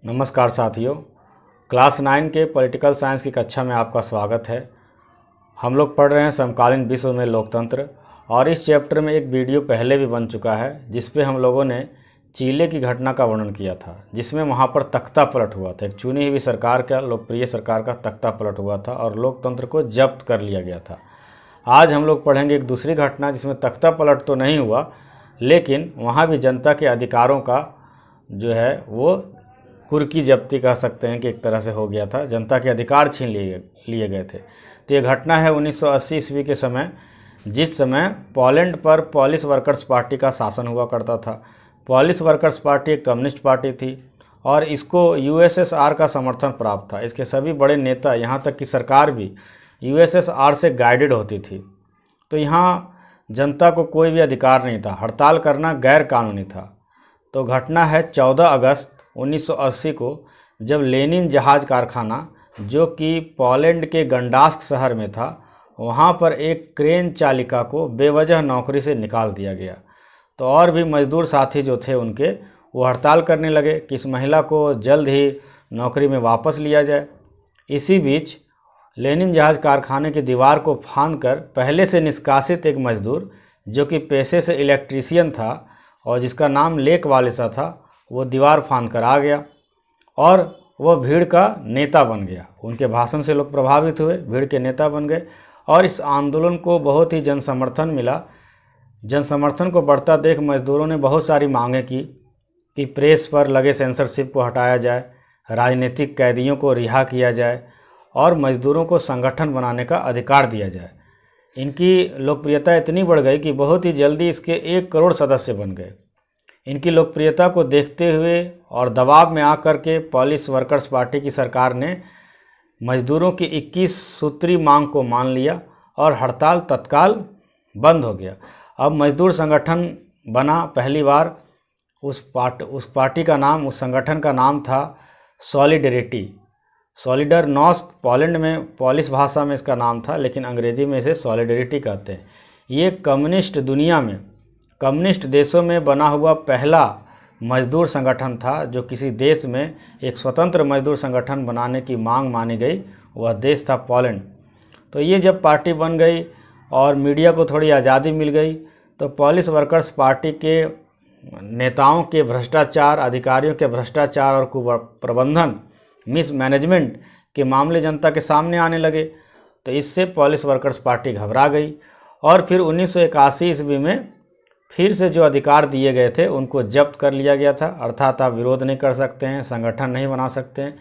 नमस्कार साथियों, क्लास 9 के पॉलिटिकल साइंस की कक्षा में आपका स्वागत है। हम लोग पढ़ रहे हैं समकालीन विश्व में लोकतंत्र और इस चैप्टर में एक वीडियो पहले भी बन चुका है जिस पे हम लोगों ने चीले की घटना का वर्णन किया था, जिसमें वहाँ पर तख्ता पलट हुआ था। एक चुनी हुई सरकार का, लोकप्रिय सरकार का तख्ता पलट हुआ था और लोकतंत्र को जब्त कर लिया गया था। आज हम लोग पढ़ेंगे एक दूसरी घटना जिसमें तख्ता पलट तो नहीं हुआ, लेकिन वहाँ भी जनता के अधिकारों का जो है वो कुर्की जब्ती कह सकते हैं कि एक तरह से हो गया था। जनता के अधिकार छीन लिए गए थे। तो ये घटना है 1980 ईस्वी के समय, जिस समय पोलैंड पर पोलिश वर्कर्स पार्टी का शासन हुआ करता था। पोलिश वर्कर्स पार्टी एक कम्युनिस्ट पार्टी थी और इसको यूएसएसआर का समर्थन प्राप्त था। इसके सभी बड़े नेता, यहाँ तक कि सरकार भी यूएसएसआर से गाइडेड होती थी। तो यहाँ जनता को कोई भी अधिकार नहीं था, हड़ताल करना गैर कानूनी था। तो घटना है 14 अगस्त 1980 को, जब लेनिन जहाज़ कारखाना, जो कि पोलैंड के गंडास्क शहर में था, वहाँ पर एक क्रेन चालिका को बेवजह नौकरी से निकाल दिया गया। तो और भी मजदूर साथी जो थे उनके, वो हड़ताल करने लगे कि इस महिला को जल्द ही नौकरी में वापस लिया जाए। इसी बीच लेनिन जहाज़ कारखाने की दीवार को फांदकर पहले से निष्कासित एक मजदूर, जो कि पेशे से इलेक्ट्रीशियन था और जिसका नाम लेक वालिसा था, वो दीवार फांद कर आ गया और वह भीड़ का नेता बन गया। उनके भाषण से लोग प्रभावित हुए, भीड़ के नेता बन गए और इस आंदोलन को बहुत ही जनसमर्थन मिला। जनसमर्थन को बढ़ता देख मजदूरों ने बहुत सारी मांगें की कि प्रेस पर लगे सेंसरशिप को हटाया जाए, राजनीतिक कैदियों को रिहा किया जाए और मजदूरों को संगठन बनाने का अधिकार दिया जाए। इनकी लोकप्रियता इतनी बढ़ गई कि बहुत ही जल्दी इसके 1 करोड़ सदस्य बन गए। इनकी लोकप्रियता को देखते हुए और दबाव में आकर के पोलिश वर्कर्स पार्टी की सरकार ने मजदूरों की 21 सूत्री मांग को मान लिया और हड़ताल तत्काल बंद हो गया। अब मजदूर संगठन बना पहली बार। उस पार्टी का नाम, उस संगठन का नाम था सॉलिडेरिटी, सॉलिडरनॉस्क। पोलैंड में, पोलिश भाषा में इसका नाम था, लेकिन अंग्रेजी में इसे सॉलिडेरिटी कहते हैं। ये कम्युनिस्ट दुनिया में, कम्युनिस्ट देशों में बना हुआ पहला मजदूर संगठन था। जो किसी देश में एक स्वतंत्र मजदूर संगठन बनाने की मांग मानी गई, वह देश था पोलैंड। तो ये जब पार्टी बन गई और मीडिया को थोड़ी आज़ादी मिल गई, तो पोलिश वर्कर्स पार्टी के नेताओं के भ्रष्टाचार, अधिकारियों के भ्रष्टाचार और कुप्रबंधन, मिसमैनेजमेंट के मामले जनता के सामने आने लगे। तो इससे पोलिश वर्कर्स पार्टी घबरा गई और फिर 1981 ईस्वी में फिर से जो अधिकार दिए गए थे उनको जब्त कर लिया गया था। अर्थात आप विरोध नहीं कर सकते हैं, संगठन नहीं बना सकते हैं।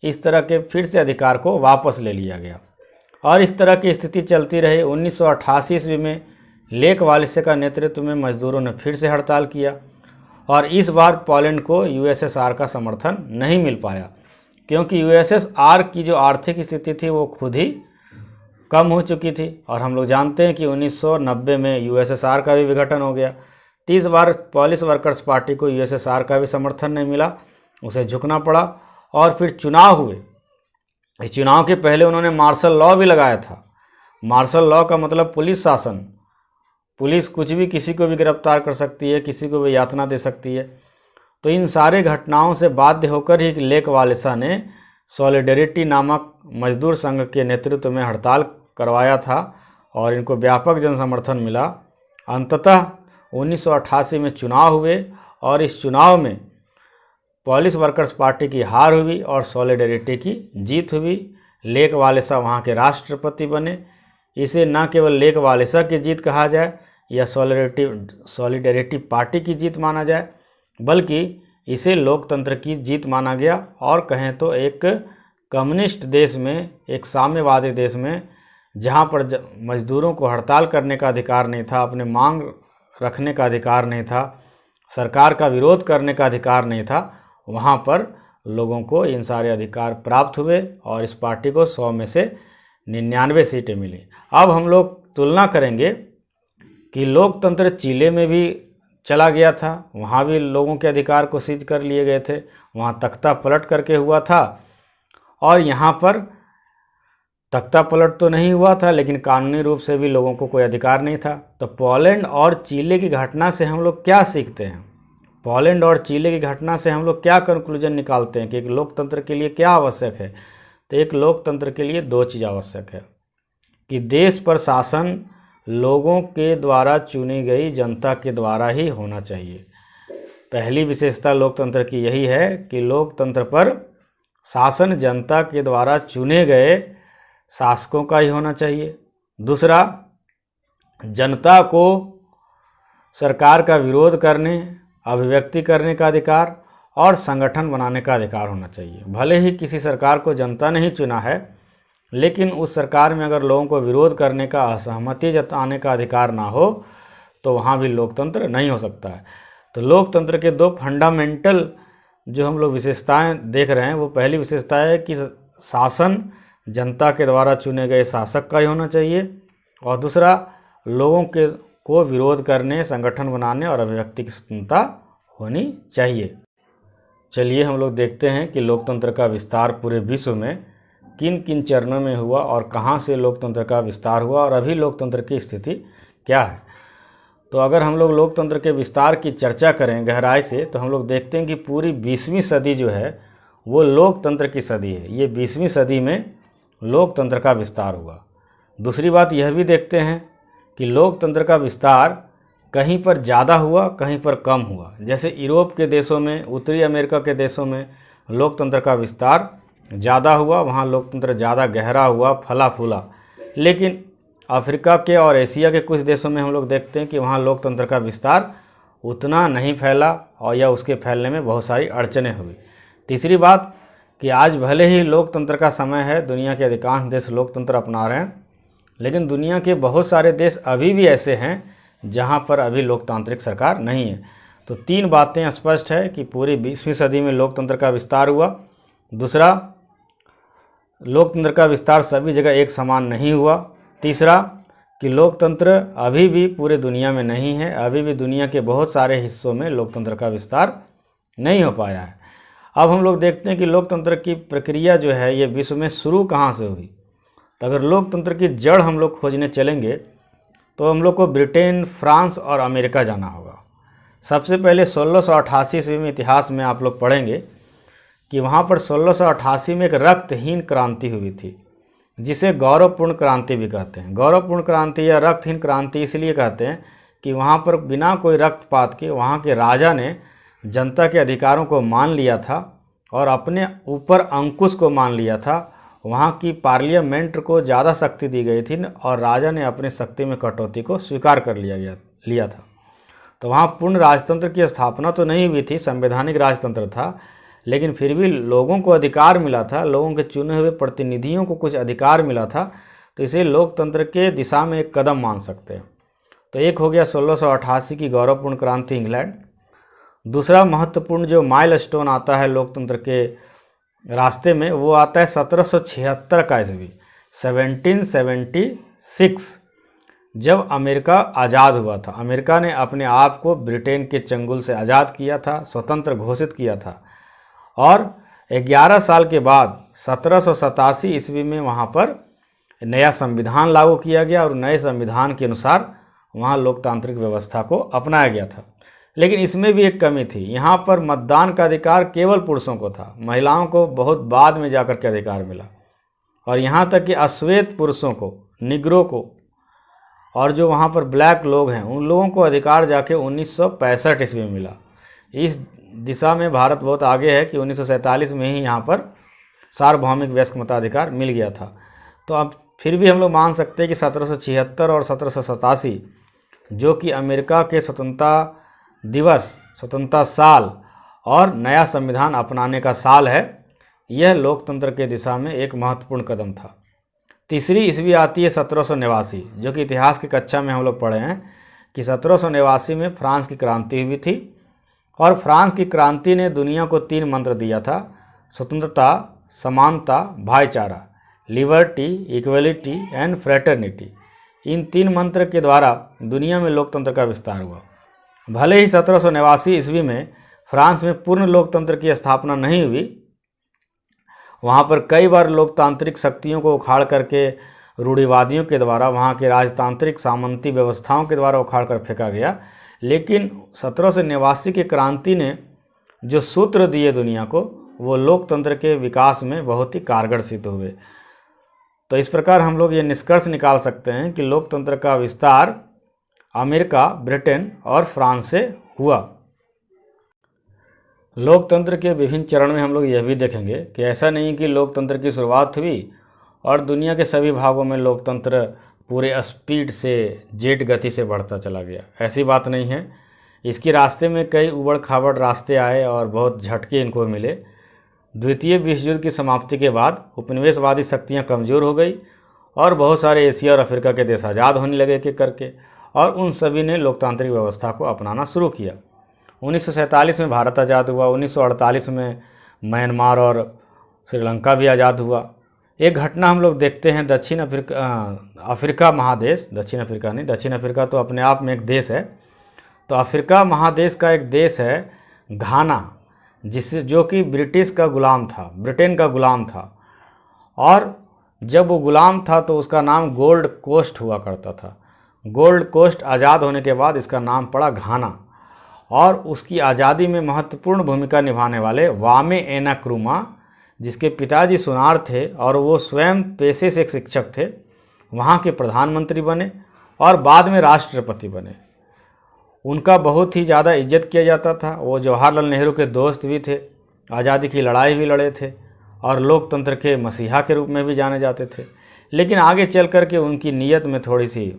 इस तरह के फिर से अधिकार को वापस ले लिया गया और इस तरह की स्थिति चलती रही। 1988 ईस्वी में लेक वालिसे का नेतृत्व में मजदूरों ने फिर से हड़ताल किया और इस बार पोलैंड को यूएसएसआर का समर्थन नहीं मिल पाया, क्योंकि यूएसएसआर की जो आर्थिक स्थिति थी वो खुद ही कम हो चुकी थी। और हम लोग जानते हैं कि 1990 में यूएसएसआर का भी विघटन हो गया। 30 बार पोलिश वर्कर्स पार्टी को यूएसएसआर का भी समर्थन नहीं मिला, उसे झुकना पड़ा और फिर चुनाव हुए। इस चुनाव के पहले उन्होंने मार्शल लॉ भी लगाया था। मार्शल लॉ का मतलब पुलिस शासन। पुलिस कुछ भी, किसी को भी गिरफ्तार कर सकती है, किसी को भी यातना दे सकती है। तो इन सारे घटनाओं से बाध्य होकर ही लेक वालिसा ने सॉलिडेरिटी नामक मजदूर संघ के नेतृत्व में हड़ताल करवाया था और इनको व्यापक जनसमर्थन मिला। अंततः 1988 में चुनाव हुए और इस चुनाव में पोलिश वर्कर्स पार्टी की हार हुई और सॉलिडेरिटी की जीत हुई। लेक वालिसा वहाँ के राष्ट्रपति बने। इसे न केवल लेक वालिसा की जीत कहा जाए या सॉलिडेरिटी पार्टी की जीत माना जाए, बल्कि इसे लोकतंत्र की जीत माना गया। और कहें तो एक कम्युनिस्ट देश में, एक साम्यवादी देश में, जहां पर मजदूरों को हड़ताल करने का अधिकार नहीं था, अपने मांग रखने का अधिकार नहीं था, सरकार का विरोध करने का अधिकार नहीं था, वहां पर लोगों को इन सारे अधिकार प्राप्त हुए और इस पार्टी को 100 में से 99 सीटें मिली। अब हम लोग तुलना करेंगे कि लोकतंत्र चिले में भी चला गया था, वहाँ भी लोगों के अधिकार को सीज कर लिए गए थे, वहाँ तख्ता पलट करके हुआ था और यहाँ पर तख्ता पलट तो नहीं हुआ था, लेकिन कानूनी रूप से भी लोगों को कोई अधिकार नहीं था। तो पोलैंड और चिले की घटना से हम लोग क्या सीखते हैं? पोलैंड और चिली की घटना से हम लोग क्या कंक्लूजन निकालते हैं कि एक लोकतंत्र के लिए क्या आवश्यक है? तो एक लोकतंत्र के लिए दो चीज़ आवश्यक है कि देश पर शासन लोगों के द्वारा चुनी गई जनता के द्वारा ही होना चाहिए। पहली विशेषता लोकतंत्र की यही है कि लोकतंत्र पर शासन जनता के द्वारा चुने गए शासकों का ही होना चाहिए। दूसरा, जनता को सरकार का विरोध करने, अभिव्यक्ति करने का अधिकार और संगठन बनाने का अधिकार होना चाहिए। भले ही किसी सरकार को जनता ने ही चुना है, लेकिन उस सरकार में अगर लोगों को विरोध करने का, असहमति जताने का अधिकार ना हो तो वहाँ भी लोकतंत्र नहीं हो सकता है। तो लोकतंत्र के दो फंडामेंटल जो हम लोग विशेषताएं देख रहे हैं, वो पहली विशेषता है कि शासन जनता के द्वारा चुने गए शासक का ही होना चाहिए, और दूसरा, लोगों को विरोध करने, संगठन बनाने और अभिव्यक्ति की स्वतंत्रता होनी चाहिए। चलिए हम लोग देखते हैं कि लोकतंत्र का विस्तार पूरे विश्व में किन किन चरणों में हुआ और कहाँ से लोकतंत्र का विस्तार हुआ और अभी लोकतंत्र की स्थिति क्या है। तो अगर हम लोग लोकतंत्र के विस्तार की चर्चा करें गहराई से, तो हम लोग देखते हैं कि पूरी 20वीं सदी जो है वो लोकतंत्र की सदी है। ये 20वीं सदी में लोकतंत्र का विस्तार हुआ। दूसरी बात यह भी देखते हैं कि लोकतंत्र का विस्तार कहीं पर ज़्यादा हुआ, कहीं पर कम हुआ। जैसे यूरोप के देशों में, उत्तरी अमेरिका के देशों में लोकतंत्र का विस्तार ज़्यादा हुआ, वहाँ लोकतंत्र ज़्यादा गहरा हुआ, फला फूला। लेकिन अफ्रीका के और एशिया के कुछ देशों में हम लोग देखते हैं कि वहाँ लोकतंत्र का विस्तार उतना नहीं फैला और या उसके फैलने में बहुत सारी अड़चनें हुई। तीसरी बात कि आज भले ही लोकतंत्र का समय है, दुनिया के अधिकांश देश लोकतंत्र अपना रहे हैं, लेकिन दुनिया के बहुत सारे देश अभी भी ऐसे हैं जहाँ पर अभी लोकतांत्रिक सरकार नहीं है। तो तीन बातें स्पष्ट है कि पूरी 20वीं सदी में लोकतंत्र का विस्तार हुआ। दूसरा, लोकतंत्र का विस्तार सभी जगह एक समान नहीं हुआ। तीसरा, कि लोकतंत्र अभी भी पूरे दुनिया में नहीं है, अभी भी दुनिया के बहुत सारे हिस्सों में लोकतंत्र का विस्तार नहीं हो पाया है। अब हम लोग देखते हैं कि लोकतंत्र की प्रक्रिया जो है ये विश्व में शुरू कहाँ से हुई। तो अगर लोकतंत्र की जड़ हम लोग खोजने चलेंगे तो हम लोग को ब्रिटेन, फ्रांस और अमेरिका जाना होगा। सबसे पहले 1688 ईस्वी में इतिहास में आप लोग पढ़ेंगे कि वहाँ पर 1688 में एक रक्तहीन क्रांति हुई थी, जिसे गौरवपूर्ण क्रांति भी कहते हैं। गौरवपूर्ण क्रांति या रक्तहीन क्रांति इसलिए कहते हैं कि वहाँ पर बिना कोई रक्तपात के वहाँ के राजा ने जनता के अधिकारों को मान लिया था और अपने ऊपर अंकुश को मान लिया था। वहाँ की पार्लियामेंट को ज़्यादा शक्ति दी गई थी और राजा ने अपनी शक्ति में कटौती को स्वीकार कर लिया था। तो वहाँ पूर्ण राजतंत्र की स्थापना तो नहीं हुई थी, संवैधानिक राजतंत्र था, लेकिन फिर भी लोगों को अधिकार मिला था, लोगों के चुने हुए प्रतिनिधियों को कुछ अधिकार मिला था। तो इसे लोकतंत्र के दिशा में एक कदम मान सकते हैं। तो एक हो गया 1688 की गौरवपूर्ण क्रांति इंग्लैंड। दूसरा महत्वपूर्ण जो माइलस्टोन आता है लोकतंत्र के रास्ते में, वो आता है 1776 का ईस्वी, 1776, जब अमेरिका आज़ाद हुआ था। अमेरिका ने अपने आप को ब्रिटेन के चंगुल से आज़ाद किया था, स्वतंत्र घोषित किया था, और 11 साल के बाद 1787 ईस्वी में वहाँ पर नया संविधान लागू किया गया और नए संविधान के अनुसार वहाँ लोकतांत्रिक व्यवस्था को अपनाया गया था। लेकिन इसमें भी एक कमी थी, यहाँ पर मतदान का अधिकार केवल पुरुषों को था, महिलाओं को बहुत बाद में जाकर के अधिकार मिला। और यहाँ तक कि अश्वेत पुरुषों को, निग्रो को और जो वहाँ पर ब्लैक लोग हैं उन लोगों को अधिकार जाके 1965 ईस्वी में मिला। इस दिशा में भारत बहुत आगे है कि 1947 में ही यहाँ पर सार्वभौमिक वयस्क मताधिकार मिल गया था। तो अब फिर भी हम लोग मान सकते हैं कि 1776 और 1787 जो कि अमेरिका के स्वतंत्रता दिवस, स्वतंत्रता साल और नया संविधान अपनाने का साल है, यह लोकतंत्र के दिशा में एक महत्वपूर्ण कदम था। तीसरी ईस्वी आती है 1789, जो कि इतिहास की कक्षा में हम लोग पढ़े हैं कि 1789 में फ्रांस की क्रांति हुई थी और फ्रांस की क्रांति ने दुनिया को 3 मंत्र दिया था: स्वतंत्रता, समानता, भाईचारा, लिबर्टी, इक्वलिटी एंड फ्रेटर्निटी। इन 3 मंत्र के द्वारा दुनिया में लोकतंत्र का विस्तार हुआ। भले ही 1789 ईस्वी में फ्रांस में पूर्ण लोकतंत्र की स्थापना नहीं हुई, वहाँ पर कई बार लोकतांत्रिक शक्तियों को उखाड़ करके रूढ़िवादियों के द्वारा, वहाँ के राजतांत्रिक सामंती व्यवस्थाओं के द्वारा उखाड़ कर फेंका गया, लेकिन 1789 की क्रांति ने जो सूत्र दिए दुनिया को, वो लोकतंत्र के विकास में बहुत ही कारगर सिद्ध हुए। तो इस प्रकार हम लोग ये निष्कर्ष निकाल सकते हैं कि लोकतंत्र का विस्तार अमेरिका, ब्रिटेन और फ्रांस से हुआ। लोकतंत्र के विभिन्न चरण में हम लोग यह भी देखेंगे कि ऐसा नहीं कि लोकतंत्र की शुरुआत हुई और दुनिया के सभी भागों में लोकतंत्र पूरे स्पीड से, जेट गति से बढ़ता चला गया। ऐसी बात नहीं है। इसके रास्ते में कई उबड़ खाबड़ रास्ते आए और बहुत झटके इनको मिले। द्वितीय विश्व युद्ध की समाप्ति के बाद उपनिवेशवादी शक्तियां कमज़ोर हो गई और बहुत सारे एशिया और अफ्रीका के देश आज़ाद होने लगे एक एक करके, और उन सभी ने लोकतांत्रिक व्यवस्था को अपनाना शुरू किया। 1947 में भारत आज़ाद हुआ। 1948 में म्यांमार और श्रीलंका भी आज़ाद हुआ। एक घटना हम लोग देखते हैं दक्षिण अफ्रीका महादेश, दक्षिण अफ्रीका नहीं, दक्षिण अफ्रीका तो अपने आप में एक देश है। तो अफ्रीका महादेश का एक देश है घाना, जो कि ब्रिटिश का गुलाम था, ब्रिटेन का गुलाम था। और जब वो गुलाम था तो उसका नाम गोल्ड कोस्ट हुआ करता था। गोल्ड कोस्ट आज़ाद होने के बाद इसका नाम पड़ा घाना। और उसकी आज़ादी में महत्वपूर्ण भूमिका निभाने वाले वामे एना क्रूमा, जिसके पिताजी सुनार थे और वो स्वयं पेशे से एक शिक्षक थे, वहाँ के प्रधानमंत्री बने और बाद में राष्ट्रपति बने। उनका बहुत ही ज़्यादा इज्जत किया जाता था। वो जवाहरलाल नेहरू के दोस्त भी थे, आज़ादी की लड़ाई भी लड़े थे और लोकतंत्र के मसीहा के रूप में भी जाने जाते थे। लेकिन आगे चल कर के उनकी नीयत में थोड़ी सी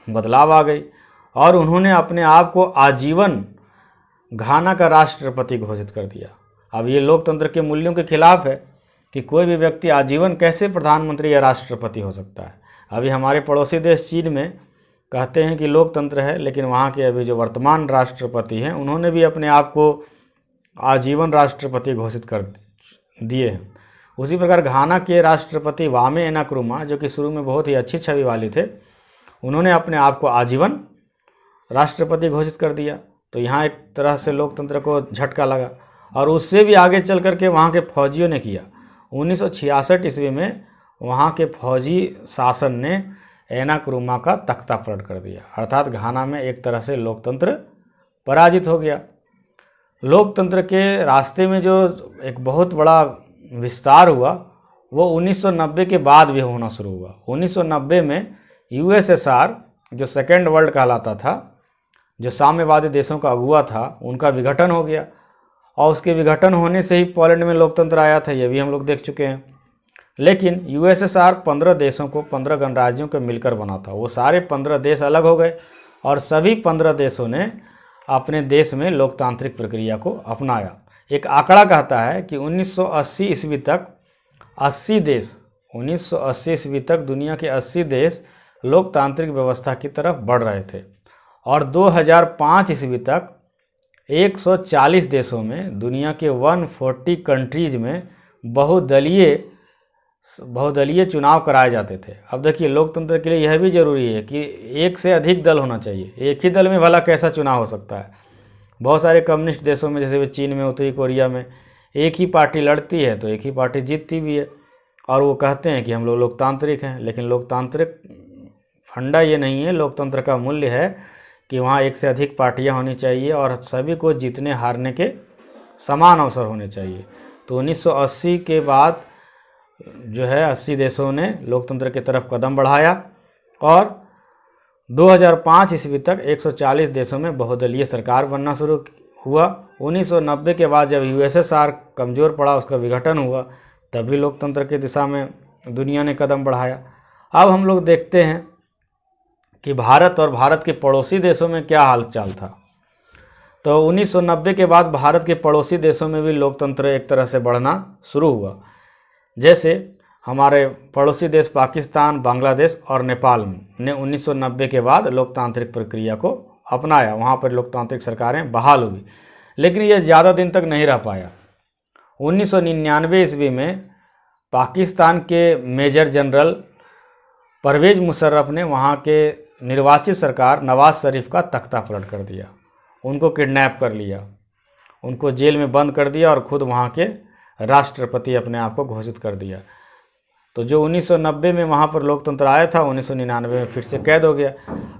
बदलाव आ गई और उन्होंने अपने आप को आजीवन घाना का राष्ट्रपति घोषित कर दिया। अब ये लोकतंत्र के मूल्यों के खिलाफ है कि कोई भी व्यक्ति आजीवन कैसे प्रधानमंत्री या राष्ट्रपति हो सकता है। अभी हमारे पड़ोसी देश चीन में कहते हैं कि लोकतंत्र है, लेकिन वहाँ के अभी जो वर्तमान राष्ट्रपति हैं उन्होंने भी अपने आप को आजीवन राष्ट्रपति घोषित कर दिए हैं। उसी प्रकार घाना के राष्ट्रपति वामे एना क्रूमा, जो कि शुरू में बहुत ही अच्छी छवि वाले थे, उन्होंने अपने आप को आजीवन राष्ट्रपति घोषित कर दिया। तो यहाँ एक तरह से लोकतंत्र को झटका लगा और उससे भी आगे चल कर के वहाँ के फौजियों ने किया। 1966 ईस्वी में वहाँ के फौजी शासन ने एना क्रूमा का तख्ता पलट कर दिया, अर्थात घाना में एक तरह से लोकतंत्र पराजित हो गया। लोकतंत्र के रास्ते में जो एक बहुत बड़ा विस्तार हुआ वो 1990 के बाद भी होना शुरू हुआ। 1990 में यूएसएसआर, जो सेकेंड वर्ल्ड कहलाता था, जो साम्यवादी देशों का अगुआ था, उनका विघटन हो गया और उसके विघटन होने से ही पोलैंड में लोकतंत्र आया था। ये भी हम लोग देख चुके हैं। लेकिन यूएसएसआर 15 देशों को, 15 गणराज्यों को मिलकर बना था। वो सारे 15 देश अलग हो गए और सभी 15 देशों ने अपने देश में लोकतांत्रिक प्रक्रिया को अपनाया। एक आंकड़ा कहता है कि 1980 ईस्वी तक 80 देश, 1980 ईस्वी तक दुनिया के 80 देश लोकतांत्रिक व्यवस्था की तरफ बढ़ रहे थे और 2005 ईस्वी तक 140 देशों में, दुनिया के 140 कंट्रीज में बहुदलीय चुनाव कराए जाते थे। अब देखिए, लोकतंत्र के लिए यह भी जरूरी है कि एक से अधिक दल होना चाहिए। एक ही दल में भला कैसा चुनाव हो सकता है। बहुत सारे कम्युनिस्ट देशों में, जैसे चीन में, उत्तरी कोरिया में, एक ही पार्टी लड़ती है तो एक ही पार्टी जीतती भी है और वो कहते हैं कि हम लोग लोकतांत्रिक हैं। लेकिन लोकतांत्रिक फंडा ये नहीं है। लोकतंत्र का मूल्य है कि वहाँ एक से अधिक पार्टियाँ होनी चाहिए और सभी को जीतने हारने के समान अवसर होने चाहिए। तो 1980 के बाद जो है 80 देशों ने लोकतंत्र की तरफ कदम बढ़ाया और 2005 ईस्वी तक 140 देशों में बहुदलीय सरकार बनना शुरू हुआ। 1990 के बाद जब यूएसएसआर कमज़ोर पड़ा, उसका विघटन हुआ, तभी लोकतंत्र की दिशा में दुनिया ने कदम बढ़ाया। अब हम लोग देखते हैं कि भारत और भारत के पड़ोसी देशों में क्या हालचाल था। तो 1990 के बाद भारत के पड़ोसी देशों में भी लोकतंत्र एक तरह से बढ़ना शुरू हुआ। जैसे हमारे पड़ोसी देश पाकिस्तान, बांग्लादेश और नेपाल ने 1990 के बाद लोकतांत्रिक प्रक्रिया को अपनाया। वहाँ पर लोकतांत्रिक सरकारें बहाल हुई, लेकिन यह ज़्यादा दिन तक नहीं रह पाया। 1999 ईस्वी में पाकिस्तान के मेजर जनरल परवेज़ मुशर्रफ ने वहाँ के निर्वाचित सरकार नवाज शरीफ का तख्ता पलट कर दिया। उनको किडनैप कर लिया, उनको जेल में बंद कर दिया और खुद वहाँ के राष्ट्रपति अपने आप को घोषित कर दिया। तो जो 1990 में वहाँ पर लोकतंत्र आया था 1999 में फिर से कैद हो गया।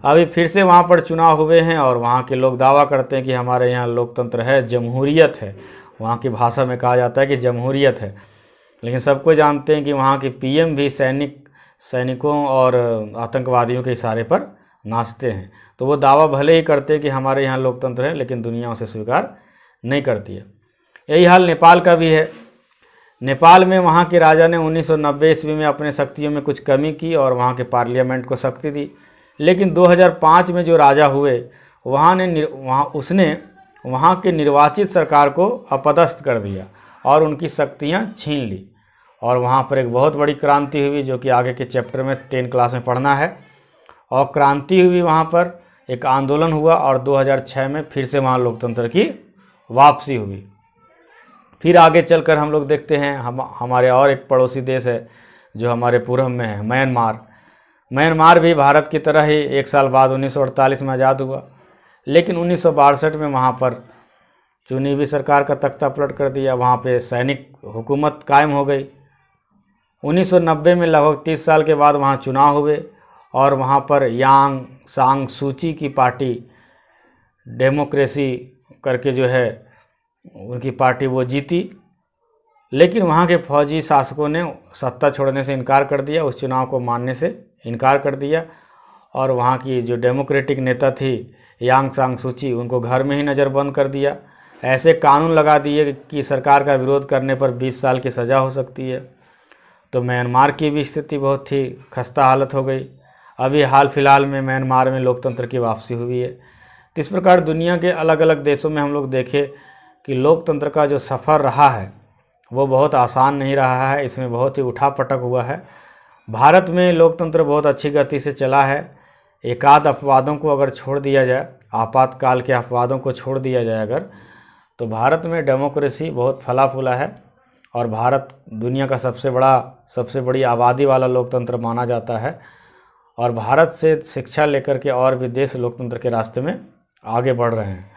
अभी फिर से वहाँ पर चुनाव हुए हैं और वहाँ के लोग दावा करते हैं कि हमारे यहाँ लोकतंत्र है, जमहूरियत है। वहाँ की भाषा में कहा जाता है कि जमहूरियत है, लेकिन सबको जानते हैं कि वहाँ के पीएम भी सैनिकों और आतंकवादियों के इशारे पर नाचते हैं। तो वो दावा भले ही करते हैं कि हमारे यहाँ लोकतंत्र है, लेकिन दुनिया उसे स्वीकार नहीं करती है। यही हाल नेपाल का भी है। नेपाल में वहाँ के राजा ने 1990 ईस्वी में अपने शक्तियों में कुछ कमी की और वहाँ के पार्लियामेंट को शक्ति दी, लेकिन 2005 में जो राजा हुए उसने वहाँ के निर्वाचित सरकार को अपदस्थ कर दिया और उनकी शक्तियाँ छीन ली। और वहाँ पर एक बहुत बड़ी क्रांति हुई, जो कि आगे के चैप्टर में 10 क्लास में पढ़ना है। और क्रांति हुई, वहाँ पर एक आंदोलन हुआ और 2006 में फिर से वहाँ लोकतंत्र की वापसी हुई। फिर आगे चलकर हम लोग देखते हैं हमारे और एक पड़ोसी देश है जो हमारे पूर्व में है, म्यांमार भी भारत की तरह ही 1 साल बाद 1948 में आज़ाद हुआ, लेकिन 1962 में वहाँ पर चुनी हुई सरकार का तख्ता पलट कर दिया। वहाँ पे सैनिक हुकूमत कायम हो गई। 1990 में लगभग 30 साल के बाद वहाँ चुनाव हुए और वहाँ पर यांग सांग सूची की पार्टी डेमोक्रेसी करके जो है उनकी पार्टी वो जीती, लेकिन वहाँ के फौजी शासकों ने सत्ता छोड़ने से इनकार कर दिया, उस चुनाव को मानने से इनकार कर दिया। और वहाँ की जो डेमोक्रेटिक नेता थी यांग सांग सूची, उनको घर में ही नज़रबंद कर दिया। ऐसे कानून लगा दिए कि सरकार का विरोध करने पर 20 साल की सज़ा हो सकती है। तो म्यांमार की भी स्थिति बहुत ही खस्ता हालत हो गई। अभी हाल फिलहाल में म्यांमार में लोकतंत्र की वापसी हुई है। तो इस प्रकार दुनिया के अलग अलग देशों में हम लोग देखें कि लोकतंत्र का जो सफ़र रहा है वो बहुत आसान नहीं रहा है, इसमें बहुत ही उठापटक हुआ है। भारत में लोकतंत्र बहुत अच्छी गति से चला है। एकाध अपवादों को अगर छोड़ दिया जाए, आपातकाल के अपवादों को छोड़ दिया जाए अगर, तो भारत में डेमोक्रेसी बहुत फला फूला है और भारत दुनिया का सबसे बड़ी आबादी वाला लोकतंत्र माना जाता है। और भारत से शिक्षा लेकर के और भी देश लोकतंत्र के रास्ते में आगे बढ़ रहे हैं।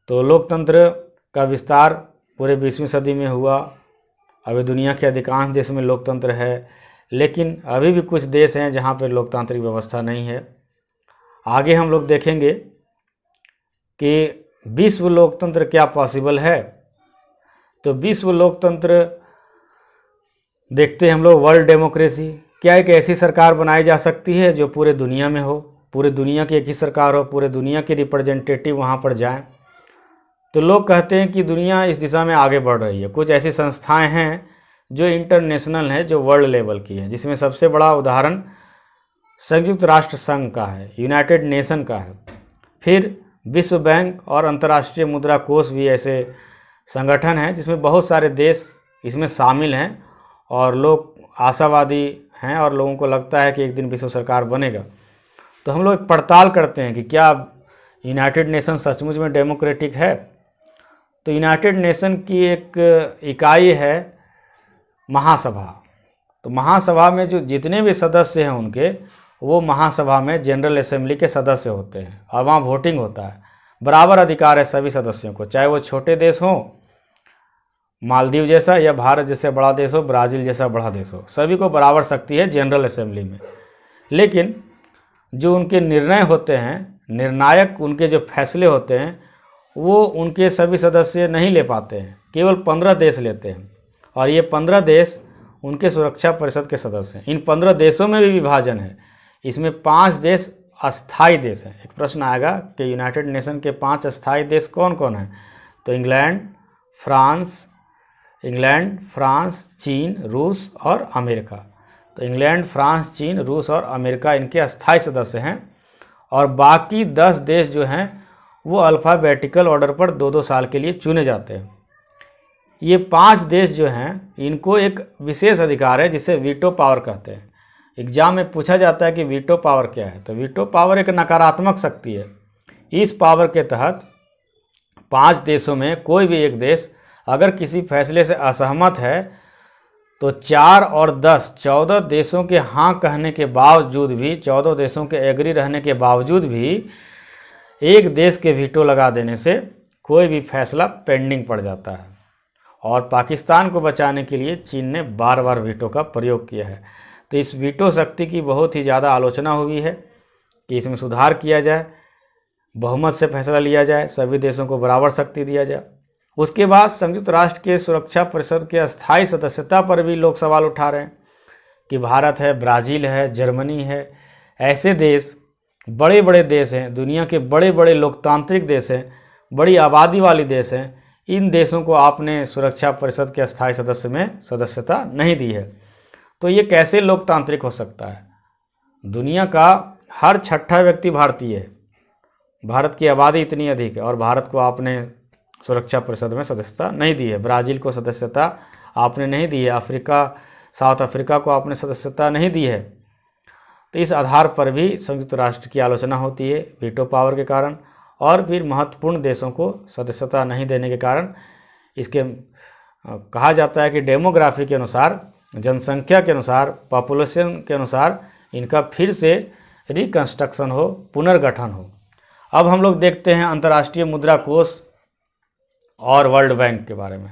तो लोकतंत्र का विस्तार पूरे 20वीं सदी में हुआ। अभी दुनिया के अधिकांश देश में लोकतंत्र है, लेकिन अभी भी कुछ देश हैं जहाँ पर लोकतांत्रिक व्यवस्था नहीं है। आगे हम लोग देखेंगे कि विश्व लोकतंत्र क्या पॉसिबल है। तो विश्व लोकतंत्र देखते हैं हम लोग, वर्ल्ड डेमोक्रेसी। क्या एक ऐसी सरकार बनाई जा सकती है जो पूरे दुनिया में हो, पूरे दुनिया की एक ही सरकार हो, पूरे दुनिया के रिप्रेजेंटेटिव वहाँ पर जाएं। तो लोग कहते हैं कि दुनिया इस दिशा में आगे बढ़ रही है। कुछ ऐसी संस्थाएं हैं जो इंटरनेशनल है, जो वर्ल्ड लेवल की है, जिसमें सबसे बड़ा उदाहरण संयुक्त राष्ट्र संघ का है, यूनाइटेड नेशन का है। फिर विश्व बैंक और अंतर्राष्ट्रीय मुद्रा कोष भी ऐसे संगठन हैं जिसमें बहुत सारे देश इसमें शामिल हैं और लोग आशावादी हैं और लोगों को लगता है कि एक दिन विश्व सरकार बनेगा। तो हम लोग पड़ताल करते हैं कि क्या यूनाइटेड नेशन सचमुच में डेमोक्रेटिक है। तो यूनाइटेड नेशन की एक इकाई है महासभा। तो महासभा में जो जितने भी सदस्य हैं उनके, वो महासभा में जनरल असेंबली के सदस्य होते हैं और वहाँ वोटिंग होता है। बराबर अधिकार है सभी सदस्यों को, चाहे वो छोटे देश हों, मालदीव जैसा, या भारत जैसे बड़ा देश हो, ब्राज़ील जैसा बड़ा देश हो, सभी को बराबर शक्ति है जनरल असेंबली में। लेकिन जो उनके निर्णय होते हैं, निर्णायक उनके जो फैसले होते हैं, वो उनके सभी सदस्य नहीं ले पाते हैं, केवल 15 देश लेते हैं। और ये 15 देश उनके सुरक्षा परिषद के सदस्य हैं। इन 15 देशों में भी विभाजन है। इसमें 5 देश अस्थाई देश हैं। एक प्रश्न आएगा कि यूनाइटेड नेशन के 5 अस्थाई देश कौन कौन हैं। तो इंग्लैंड, फ्रांस, चीन, रूस और अमेरिका। तो इंग्लैंड, फ्रांस, चीन, रूस और अमेरिका इनके अस्थाई सदस्य हैं। और बाकी 10 देश जो हैं वो अल्फ़ाबेटिकल ऑर्डर पर 2-2 साल के लिए चुने जाते हैं। ये 5 देश जो हैं इनको एक विशेष अधिकार है जिसे वीटो पावर कहते हैं। एग्जाम में पूछा जाता है कि वीटो पावर क्या है। तो वीटो पावर एक नकारात्मक शक्ति है। इस पावर के तहत 5 देशों में कोई भी एक देश अगर किसी फैसले से असहमत है तो 4 और 10 14 देशों के हाँ कहने के बावजूद भी, 14 देशों के एग्री रहने के बावजूद भी एक देश के वीटो लगा देने से कोई भी फैसला पेंडिंग पड़ जाता है। और पाकिस्तान को बचाने के लिए चीन ने बार बार वीटो का प्रयोग किया है। तो इस वीटो शक्ति की बहुत ही ज़्यादा आलोचना हुई है कि इसमें सुधार किया जाए, बहुमत से फैसला लिया जाए, सभी देशों को बराबर शक्ति दिया जाए। उसके बाद संयुक्त राष्ट्र के सुरक्षा परिषद के अस्थायी सदस्यता पर भी लोग सवाल उठा रहे हैं कि भारत है, ब्राज़ील है, जर्मनी है, ऐसे देश बड़े बड़े देश हैं, दुनिया के बड़े बड़े लोकतांत्रिक देश हैं, बड़ी आबादी वाली देश हैं, इन देशों को आपने सुरक्षा परिषद के अस्थायी सदस्य में सदस्यता नहीं दी है। तो ये कैसे लोकतांत्रिक हो सकता है? दुनिया का हर छठा व्यक्ति भारतीय है, भारत की आबादी इतनी अधिक है और भारत को आपने सुरक्षा परिषद में सदस्यता नहीं दी है। ब्राज़ील को सदस्यता आपने नहीं दी है, साउथ अफ्रीका को आपने सदस्यता नहीं दी है। तो इस आधार पर भी संयुक्त राष्ट्र की आलोचना होती है वीटो पावर के कारण, और फिर महत्वपूर्ण देशों को सदस्यता नहीं देने के कारण इसके कहा जाता है कि डेमोग्राफी के अनुसार, जनसंख्या के अनुसार, पॉपुलेशन के अनुसार इनका फिर से रिकंस्ट्रक्शन हो, पुनर्गठन हो। अब हम लोग देखते हैं अंतर्राष्ट्रीय मुद्रा कोष और वर्ल्ड बैंक के बारे में।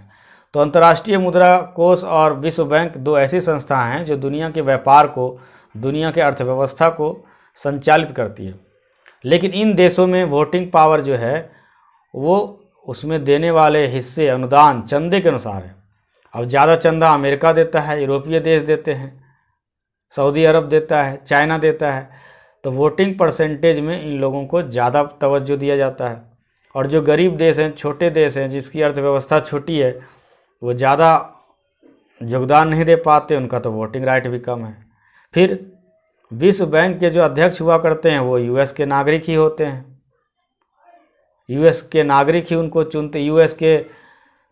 तो अंतर्राष्ट्रीय मुद्रा कोष और विश्व बैंक दो ऐसी संस्थाएं हैं जो दुनिया के व्यापार को, दुनिया के अर्थव्यवस्था को संचालित करती है। लेकिन इन देशों में वोटिंग पावर जो है वो उसमें देने वाले हिस्से, अनुदान चंदे के अनुसार है। अब ज़्यादा चंदा अमेरिका देता है, यूरोपीय देश देते हैं, सऊदी अरब देता है, चाइना देता है। तो वोटिंग परसेंटेज में इन लोगों को ज़्यादा तवज्जो दिया जाता है, और जो गरीब देश हैं, छोटे देश हैं, जिसकी अर्थव्यवस्था छोटी है, वो ज़्यादा योगदान नहीं दे पाते, उनका तो वोटिंग राइट भी कम है। फिर विश्व बैंक के जो अध्यक्ष हुआ करते हैं वो यूएस के नागरिक ही होते हैं, यूएस के नागरिक ही उनको चुनते। यूएस के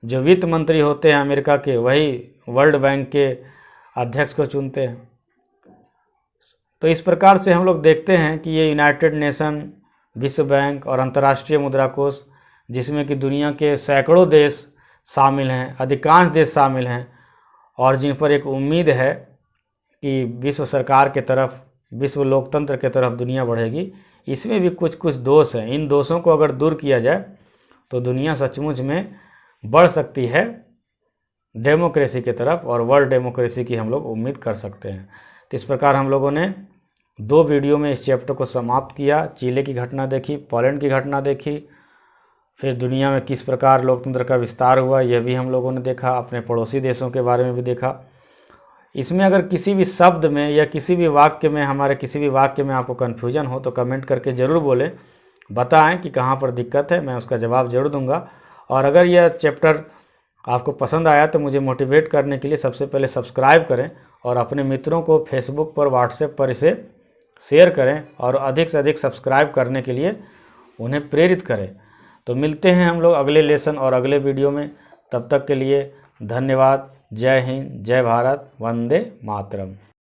जो वित्त मंत्री होते हैं अमेरिका के, वही वर्ल्ड बैंक के अध्यक्ष को चुनते हैं। तो इस प्रकार से हम लोग देखते हैं कि ये यूनाइटेड नेशन, विश्व बैंक और अंतर्राष्ट्रीय मुद्रा कोष, जिसमें कि दुनिया के सैकड़ों देश शामिल हैं, अधिकांश देश शामिल हैं, और जिन पर एक उम्मीद है कि विश्व सरकार के तरफ, विश्व लोकतंत्र के तरफ दुनिया बढ़ेगी, इसमें भी कुछ कुछ दोष हैं। इन दोषों को अगर दूर किया जाए तो दुनिया सचमुच में बढ़ सकती है डेमोक्रेसी की तरफ, और वर्ल्ड डेमोक्रेसी की हम लोग उम्मीद कर सकते हैं। तो इस प्रकार हम लोगों ने 2 वीडियो में इस चैप्टर को समाप्त किया। चिले की घटना देखी, पोलैंड की घटना देखी, फिर दुनिया में किस प्रकार लोकतंत्र का विस्तार हुआ यह भी हम लोगों ने देखा, अपने पड़ोसी देशों के बारे में भी देखा। इसमें अगर किसी भी शब्द में या किसी भी वाक्य में, हमारे किसी भी वाक्य में आपको कन्फ्यूजन हो तो कमेंट करके ज़रूर बोलें, बताएं कि कहाँ पर दिक्कत है, मैं उसका जवाब ज़रूर दूंगा। और अगर यह चैप्टर आपको पसंद आया तो मुझे मोटिवेट करने के लिए सबसे पहले सब्सक्राइब करें और अपने मित्रों को फेसबुक पर, व्हाट्सएप पर इसे शेयर करें और अधिक से अधिक सब्सक्राइब करने के लिए उन्हें प्रेरित करें। तो मिलते हैं हम लोग अगले लेसन और अगले वीडियो में। तब तक के लिए धन्यवाद। जय हिंद, जय भारत, वंदे मातरम।